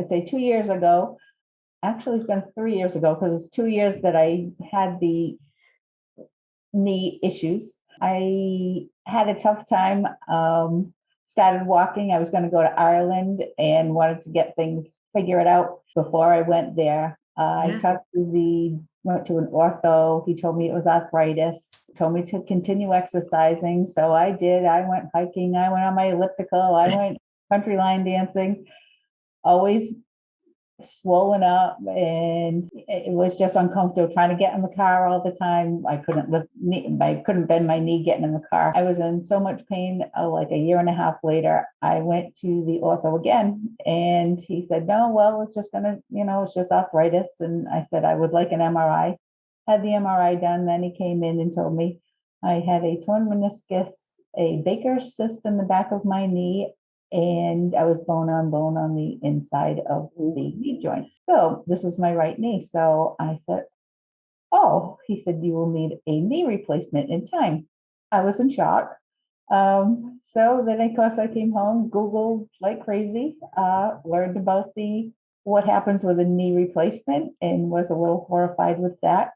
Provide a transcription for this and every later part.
I'd say 2 years ago. Actually, it's been 3 years ago because it's 2 years that I had the knee issues. I had a tough time. Started walking. I was going to go to Ireland and wanted to get things figured out before I went there. I went to an ortho. He told me it was arthritis, told me to continue exercising. So I did. I went hiking. I went on my elliptical. I went country line dancing, always swollen up, and it was just uncomfortable trying to get in the car all the time. I couldn't bend my knee getting in the car. I was in so much pain. Like a year and a half later, I went to the ortho again, and he said, no, well, it's just it's just arthritis. And I said, I would like an MRI. Had the MRI done. Then he came in and told me I had a torn meniscus, a Baker's cyst in the back of my knee, and I was bone on the inside of the knee joint. So this was my right knee. So I said, oh, he said, you will need a knee replacement in time. I was in shock. So then, of course, I came home, Googled like crazy, learned about what happens with a knee replacement, and was a little horrified with that.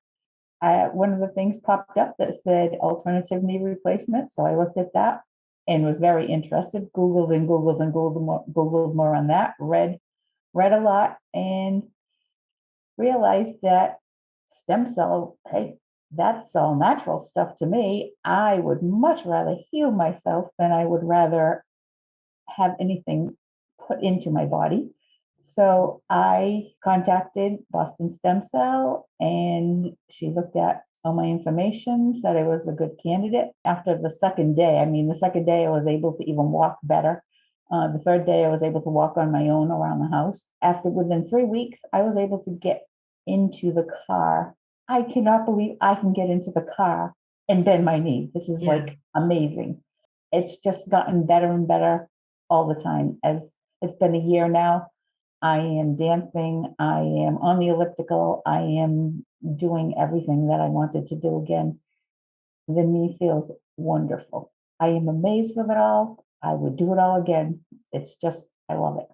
One of the things popped up that said alternative knee replacement. So I looked at that and was very interested, Googled and Googled more on that, read a lot, and realized that stem cell, hey, that's all natural stuff to me. I would much rather heal myself than I would rather have anything put into my body. So I contacted Boston Stem Cell, and she looked at all my information, said I was a good candidate. After the second day, I was able to even walk better. The third day, I was able to walk on my own around the house. Within 3 weeks, I was able to get into the car. I cannot believe I can get into the car and bend my knee. This is like amazing. It's just gotten better and better all the time. As it's been a year now, I am dancing. I am on the elliptical. I am doing everything that I wanted to do again. The knee feels wonderful. I am amazed with it all. I would do it all again. It's just, I love it.